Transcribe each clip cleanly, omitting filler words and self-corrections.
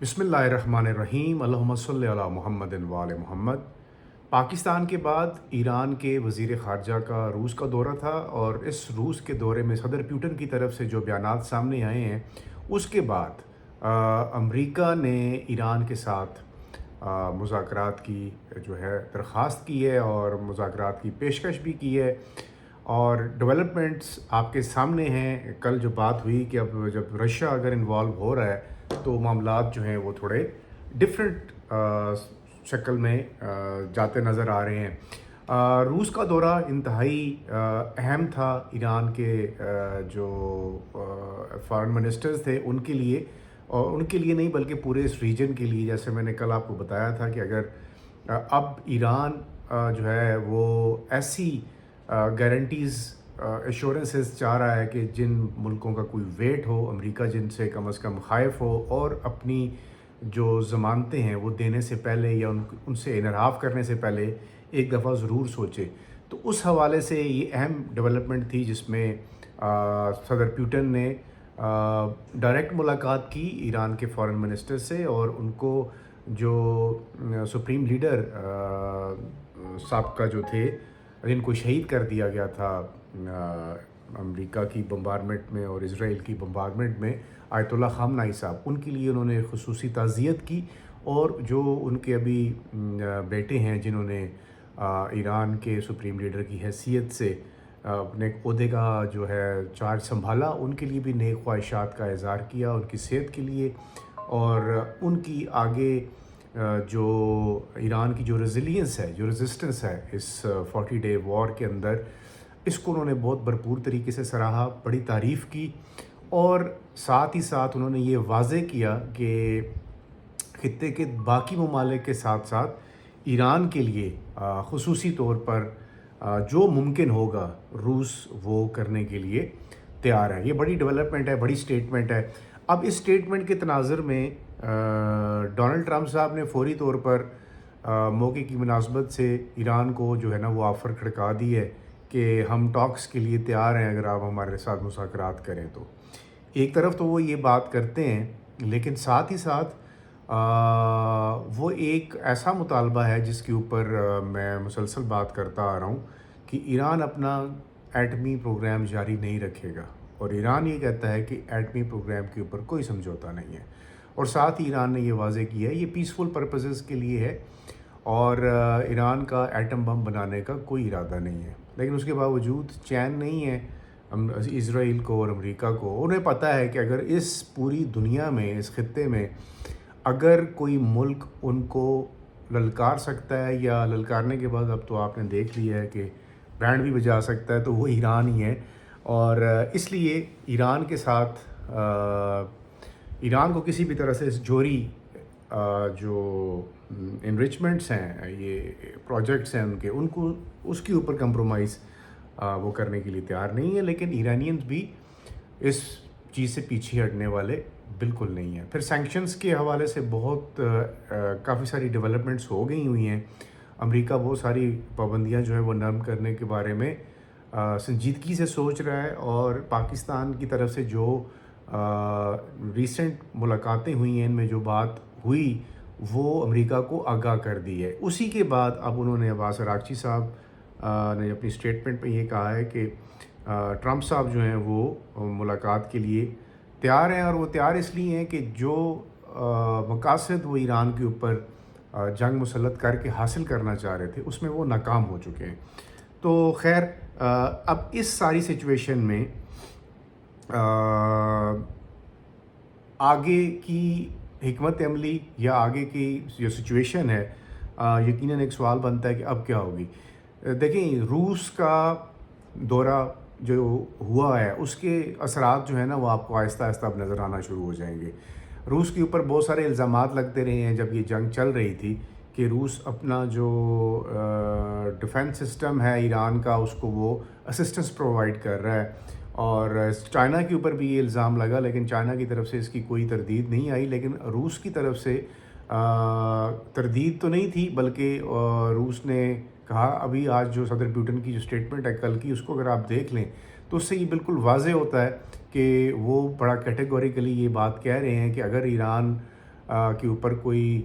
بسم اللہ الرحمن الرحیم، اللہم صلی علی محمد و آل محمد۔ پاکستان کے بعد ایران کے وزیر خارجہ کا روس کا دورہ تھا، اور اس روس کے دورے میں صدر پیوٹن کی طرف سے جو بیانات سامنے آئے ہیں اس کے بعد امریکہ نے ایران کے ساتھ مذاکرات کی جو ہے درخواست کی ہے، اور مذاکرات کی پیشکش بھی کی ہے، اور ڈیولپمنٹس آپ کے سامنے ہیں۔ کل جو بات ہوئی کہ اب جب رشیا اگر انوالو ہو رہا ہے تو معاملات جو ہیں وہ تھوڑے ڈفرینٹ شکل میں جاتے نظر آ رہے ہیں۔ روس کا دورہ انتہائی اہم تھا ایران کے جو فارن منسٹرز تھے ان کے لیے، اور ان کے لیے نہیں بلکہ پورے اس ریجن کے لیے۔ جیسے میں نے کل آپ کو بتایا تھا کہ اگر اب ایران جو ہے وہ ایسی گارنٹیز ایشورنسز چاہ رہا ہے کہ جن ملکوں کا کوئی ویٹ ہو، امریکہ جن سے کم از کم خائف ہو، اور اپنی جو ضمانتیں ہیں وہ دینے سے پہلے یا ان سے انحراف کرنے سے پہلے ایک دفعہ ضرور سوچے، تو اس حوالے سے یہ اہم ڈیولپمنٹ تھی جس میں صدر پیوٹن نے ڈائریکٹ ملاقات کی ایران کے فارن منسٹر سے، اور ان کو جو سپریم لیڈر سابقہ جو تھے جن کو شہید کر دیا گیا تھا امریکہ کی بمبارمنٹ میں اور اسرائیل کی بمبارمنٹ میں، آیت اللہ خامنائی صاحب، ان کے لیے انہوں نے خصوصی تعزیت کی، اور جو ان کے ابھی بیٹے ہیں جنہوں نے ایران کے سپریم لیڈر کی حیثیت سے اپنے عہدے کا جو ہے چارج سنبھالا، ان کے لیے بھی نیک خواہشات کا اظہار کیا، ان کی صحت کے لیے، اور ان کی آگے جو ایران کی جو ریزیلینس ہے، جو ریزسٹنس ہے اس 40 ڈے وار کے اندر، اس کو انہوں نے بہت بھرپور طریقے سے سراہا، بڑی تعریف کی، اور ساتھ ہی ساتھ انہوں نے یہ واضح کیا کہ خطے کے باقی ممالک کے ساتھ ساتھ ایران کے لیے خصوصی طور پر جو ممکن ہوگا روس وہ کرنے کے لیے تیار ہے۔ یہ بڑی ڈیولپمنٹ ہے، بڑی سٹیٹمنٹ ہے۔ اب اس سٹیٹمنٹ کے تناظر میں ڈونلڈ ٹرمپ صاحب نے فوری طور پر موقع کی مناسبت سے ایران کو جو ہے نا وہ آفر کھڑکا دی ہے کہ ہم ٹاکس کے لیے تیار ہیں اگر آپ ہمارے ساتھ مذاکرات کریں تو۔ ایک طرف تو وہ یہ بات کرتے ہیں، لیکن ساتھ ہی ساتھ وہ ایک ایسا مطالبہ ہے جس کے اوپر میں مسلسل بات کرتا آ رہا ہوں کہ ایران اپنا ایٹمی پروگرام جاری نہیں رکھے گا، اور ایران یہ کہتا ہے کہ ایٹمی پروگرام کے اوپر کوئی سمجھوتا نہیں ہے، اور ساتھ ہی ایران نے یہ واضح کیا ہے یہ پیسفل پرپزز کے لیے ہے، اور ایران کا ایٹم بم بنانے کا کوئی ارادہ نہیں ہے۔ لیکن اس کے باوجود چین نہیں ہے اسرائیل کو اور امریکہ کو۔ انہیں پتہ ہے کہ اگر اس پوری دنیا میں، اس خطے میں اگر کوئی ملک ان کو للکار سکتا ہے، یا للکارنے کے بعد اب تو آپ نے دیکھ لیا ہے کہ بینڈ بھی بجا سکتا ہے، تو وہ ایران ہی ہے، اور اس لیے ایران کے ساتھ ایران کو کسی بھی طرح سے اس جوہری جو انرچمنٹس ہیں، یہ پروجیکٹس ہیں ان کو اس کے اوپر کمپرومائز وہ کرنے کے لیے تیار نہیں ہے۔ لیکن ایرانینز بھی اس چیز سے پیچھے ہٹنے والے بالکل نہیں ہیں۔ پھر سینکشنز کے حوالے سے بہت کافی ساری ڈیولپمنٹس ہو گئی ہوئی ہیں۔ امریکہ بہت ساری پابندیاں جو ہے وہ نرم کرنے کے بارے میں سنجیدگی سے سوچ رہا ہے، اور پاکستان کی طرف سے جو ریسنٹ ملاقاتیں ہوئی ہیں ان میں جو بات ہوئی وہ امریکہ کو آگاہ کر دی ہے۔ اسی کے بعد اب انہوں نے عباس عراقچی صاحب نے اپنی سٹیٹمنٹ میں یہ کہا ہے کہ ٹرمپ صاحب جو ہیں وہ ملاقات کے لیے تیار ہیں، اور وہ تیار اس لیے ہیں کہ جو مقاصد وہ ایران کے اوپر جنگ مسلط کر کے حاصل کرنا چاہ رہے تھے اس میں وہ ناکام ہو چکے ہیں۔ تو خیر اب اس ساری سچویشن میں آگے کی حکمت عملی یا آگے کی جو سچویشن ہے، یقیناً ایک سوال بنتا ہے کہ اب کیا ہوگی۔ دیکھیں، روس کا دورہ جو ہوا ہے اس کے اثرات جو ہے نا وہ آپ کو آہستہ آہستہ اب نظر آنا شروع ہو جائیں گے۔ روس کے اوپر بہت سارے الزامات لگتے رہے ہیں جب یہ جنگ چل رہی تھی کہ روس اپنا جو ڈیفنس سسٹم ہے ایران کا اس کو وہ اسسٹنس پرووائڈ کر رہا ہے، اور چائنا کے اوپر بھی یہ الزام لگا، لیکن چائنا کی طرف سے اس کی کوئی تردید نہیں آئی۔ لیکن روس کی طرف سے تردید تو نہیں تھی، بلکہ روس نے کہا، ابھی آج جو صدر پیوٹن کی جو سٹیٹمنٹ ہے کل کی، اس کو اگر آپ دیکھ لیں تو اس سے یہ بالکل واضح ہوتا ہے کہ وہ بڑا کیٹیگوریکلی یہ بات کہہ رہے ہیں کہ اگر ایران کے اوپر کوئی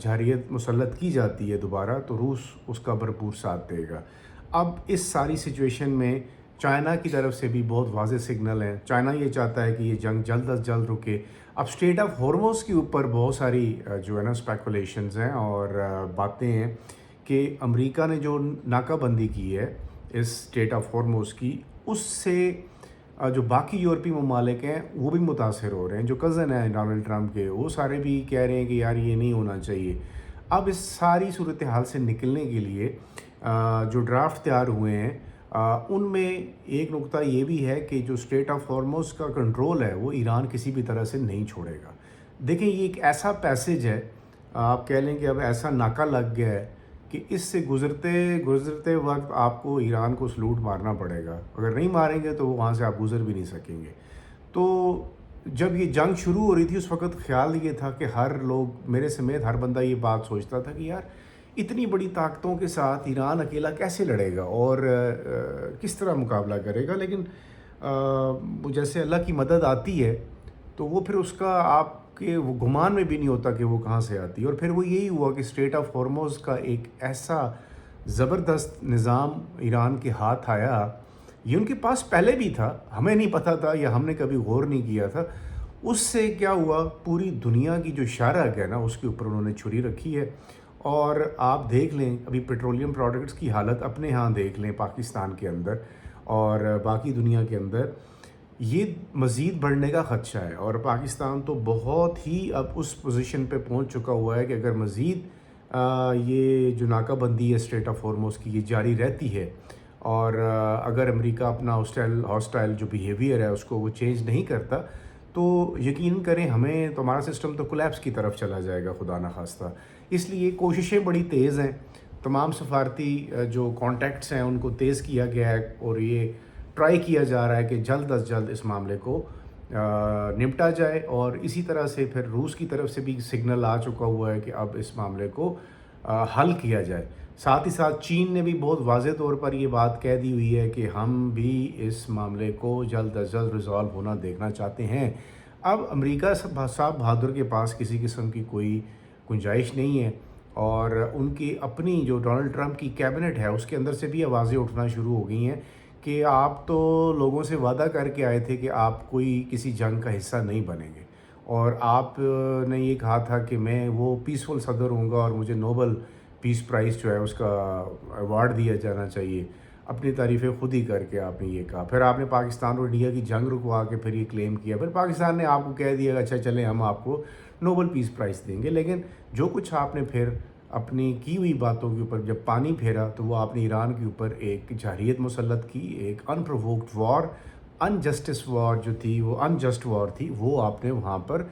جارحیت مسلط کی جاتی ہے دوبارہ تو روس اس کا بھرپور ساتھ دے گا۔ اب اس ساری سچویشن میں چائنا کی طرف سے بھی بہت واضح سگنل ہیں۔ چائنا یہ چاہتا ہے کہ یہ جنگ جلد از جلد رکے۔ اب اسٹریٹ آف ہارموز کے اوپر بہت ساری جو ہے نا اسپیکولیشنز ہیں اور باتیں ہیں کہ امریکہ نے جو ناکہ بندی کی ہے اس اسٹریٹ آف ہارموز کی، اس سے جو باقی یورپی ممالک ہیں وہ بھی متاثر ہو رہے ہیں۔ جو کزن ہیں ڈونلڈ ٹرمپ کے، وہ سارے بھی کہہ رہے ہیں کہ یار یہ نہیں ہونا چاہیے۔ اب اس ساری صورتحال سے نکلنے کے لیے جو ڈرافٹ تیار ہوئے ہیں ان میں ایک نقطہ یہ بھی ہے کہ جو اسٹریٹ آف ہارموز کا کنٹرول ہے وہ ایران کسی بھی طرح سے نہیں چھوڑے گا۔ دیکھیں یہ ایک ایسا پیسج ہے، آپ کہہ لیں کہ اب ایسا ناکہ لگ گیا ہے کہ اس سے گزرتے وقت آپ کو ایران کو سلوٹ مارنا پڑے گا۔ اگر نہیں ماریں گے تو وہاں سے آپ گزر بھی نہیں سکیں گے۔ تو جب یہ جنگ شروع ہو رہی تھی اس وقت خیال یہ تھا کہ ہر لوگ، میرے سمیت ہر بندہ یہ بات سوچتا تھا کہ یار اتنی بڑی طاقتوں کے ساتھ ایران اکیلا کیسے لڑے گا اور کس طرح مقابلہ کرے گا، لیکن جیسے اللہ کی مدد آتی ہے تو وہ پھر اس کا آپ کے وہ گمان میں بھی نہیں ہوتا کہ وہ کہاں سے آتی ہے۔ اور پھر وہ یہی ہوا کہ اسٹریٹ آف ہارموز کا ایک ایسا زبردست نظام ایران کے ہاتھ آیا، یہ ان کے پاس پہلے بھی تھا، ہمیں نہیں پتہ تھا یا ہم نے کبھی غور نہیں کیا تھا۔ اس سے کیا ہوا، پوری دنیا کی جو شارک ہے نا اس کے اوپر انہوں نے چھری رکھی ہے۔ اور آپ دیکھ لیں ابھی پیٹرولیم پروڈکٹس کی حالت اپنے ہاں دیکھ لیں پاکستان کے اندر اور باقی دنیا کے اندر، یہ مزید بڑھنے کا خدشہ ہے۔ اور پاکستان تو بہت ہی اب اس پوزیشن پہ پہنچ چکا ہوا ہے کہ اگر مزید یہ جو ناکہ بندی ہے اسٹریٹ آف ہارموز کی یہ جاری رہتی ہے اور اگر امریکہ اپنا ہاسٹائل جو بیہیویئر ہے اس کو وہ چینج نہیں کرتا تو یقین کریں ہمیں تو ہمارا سسٹم تو کولیپس کی طرف چلا جائے گا خدا نخواستہ۔ اس لیے کوششیں بڑی تیز ہیں، تمام سفارتی جو کانٹیکٹس ہیں ان کو تیز کیا گیا ہے اور یہ ٹرائی کیا جا رہا ہے کہ جلد از جلد اس معاملے کو نمٹا جائے۔ اور اسی طرح سے پھر روس کی طرف سے بھی سگنل آ چکا ہوا ہے کہ اب اس معاملے کو حل کیا جائے۔ ساتھ ہی ساتھ چین نے بھی بہت واضح طور پر یہ بات کہہ دی ہوئی ہے کہ ہم بھی اس معاملے کو جلد از جلد ریزالو ہونا دیکھنا چاہتے ہیں۔ اب امریکہ صاحب بہادر کے پاس کسی قسم کی کوئی گنجائش نہیں ہے اور ان کی اپنی جو ڈونلڈ ٹرمپ کی کیبنٹ ہے اس کے اندر سے بھی آوازیں اٹھنا شروع ہو گئی ہیں کہ آپ تو لوگوں سے وعدہ کر کے آئے تھے کہ آپ کوئی کسی جنگ کا حصہ نہیں بنیں گے، اور آپ نے یہ کہا تھا کہ میں وہ پیسفل صدر ہوں گا اور مجھے نوبل پیس پرائز جو ہے اس کا ایوارڈ دیا جانا چاہیے۔ اپنی تعریفیں خود ہی کر کے آپ نے یہ کہا، پھر آپ نے پاکستان اور انڈیا کی جنگ رکوا کے پھر یہ کلیم کیا، پھر پاکستان نے آپ کو کہہ دیا اچھا چلیں ہم آپ کو نوبل پیس پرائز دیں گے۔ لیکن جو کچھ آپ نے پھر اپنی کی ہوئی باتوں کے اوپر جب پانی پھیرا تو وہ آپ نے ایران کے اوپر ایک جارحیت مسلط کی، ایک انپرووکڈ وار، انجسٹس وار جو تھی، وہ انجسٹ وار تھی، وہ آپ نے وہاں پر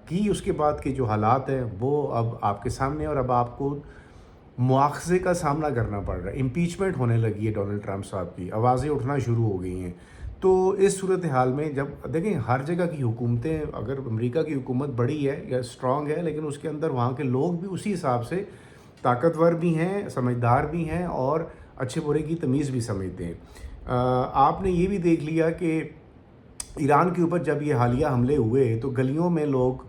کی۔ اس کے بعد کے جو حالات ہیں وہ اب آپ کے سامنے، اور اب آپ کو مواخذے کا سامنا کرنا پڑ رہا ہے۔ امپیچمنٹ ہونے لگی ہے ڈونلڈ ٹرمپ صاحب کی، آوازیں اٹھنا شروع ہو گئی ہیں۔ تو اس صورتحال میں جب دیکھیں ہر جگہ کی حکومتیں، اگر امریکہ کی حکومت بڑی ہے یا اسٹرانگ ہے لیکن اس کے اندر وہاں کے لوگ بھی اسی حساب سے طاقتور بھی ہیں، سمجھدار بھی ہیں اور اچھے برے کی تمیز بھی سمجھتے ہیں۔ آپ نے یہ بھی دیکھ لیا کہ ایران کے اوپر جب یہ حالیہ حملے ہوئے تو گلیوں میں لوگ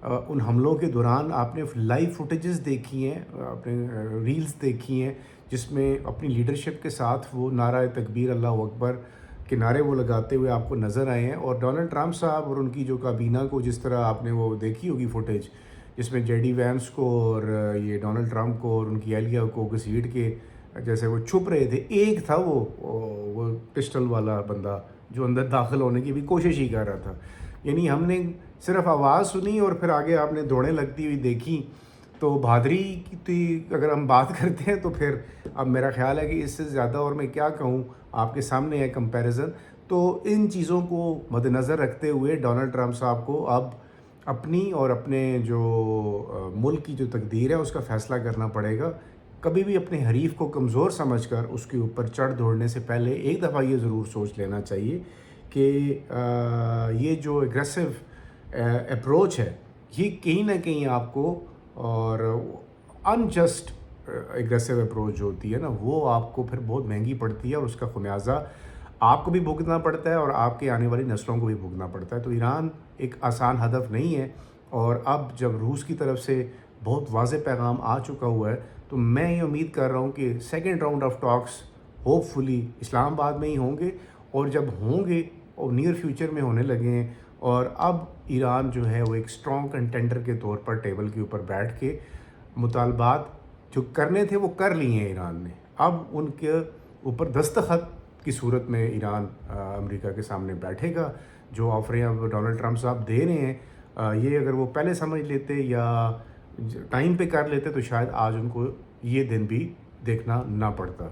ان حملوں کے دوران آپ نے لائیو فوٹیجز دیکھی ہیں، آپ نے ریلز دیکھی ہیں جس میں اپنی لیڈرشپ کے ساتھ وہ نعرہ تکبیر اللہ اکبر کے نعرے وہ لگاتے ہوئے آپ کو نظر آئے ہیں۔ اور ڈونلڈ ٹرمپ صاحب اور ان کی جو کابینہ کو جس طرح آپ نے وہ دیکھی ہوگی فوٹیج جس میں جے ڈی وینس کو اور یہ ڈونلڈ ٹرمپ کو اور ان کی اہلیہ کو گھسیٹ کے جیسے وہ چھپ رہے تھے، ایک تھا وہ پسٹل والا بندہ جو اندر داخل ہونے کی بھی کوشش ہی کر رہا تھا۔ یعنی ہم نے صرف آواز سنی اور پھر آگے آپ نے دوڑیں لگتی ہوئی دیکھی۔ تو بہادری کی اگر ہم بات کرتے ہیں تو پھر اب میرا خیال ہے کہ اس سے زیادہ اور میں کیا کہوں، آپ کے سامنے ہے کمپیریزن۔ تو ان چیزوں کو مد نظر رکھتے ہوئے ڈونلڈ ٹرمپ صاحب کو اب اپنی اور اپنے جو ملک کی جو تقدیر ہے اس کا فیصلہ کرنا پڑے گا۔ کبھی بھی اپنے حریف کو کمزور سمجھ کر اس کے اوپر چڑھ دوڑنے سے پہلے ایک دفعہ یہ ضرور سوچ لینا چاہیے کہ یہ جو ایگریسو اپروچ ہے یہ کہیں نہ کہیں آپ کو، اور انجسٹ ایگریسو اپروچ جو ہوتی ہے نا وہ آپ کو پھر بہت مہنگی پڑتی ہے اور اس کا خمیازہ آپ کو بھی بھگتنا پڑتا ہے اور آپ کے آنے والی نسلوں کو بھی بھگتنا پڑتا ہے۔ تو ایران ایک آسان ہدف نہیں ہے اور اب جب روس کی طرف سے بہت واضح پیغام آ چکا ہوا ہے تو میں یہ امید کر رہا ہوں کہ second round of talks hopefully Islamabad میں ہی ہوں گے، اور جب ہوں گے اور نیئر فیوچر میں ہونے لگے ہیں، اور اب ایران جو ہے وہ ایک اسٹرانگ کنٹینڈر کے طور پر ٹیبل کے اوپر بیٹھ کے مطالبات جو کرنے تھے وہ کر لیے ہیں ایران نے، اب ان کے اوپر دستخط کی صورت میں ایران امریکہ کے سامنے بیٹھے گا۔ جو آفریں اب ڈونلڈ ٹرمپ صاحب دے رہے ہیں، یہ اگر وہ پہلے سمجھ لیتے یا ٹائم پہ کر لیتے تو شاید آج ان کو یہ دن بھی دیکھنا نہ پڑتا۔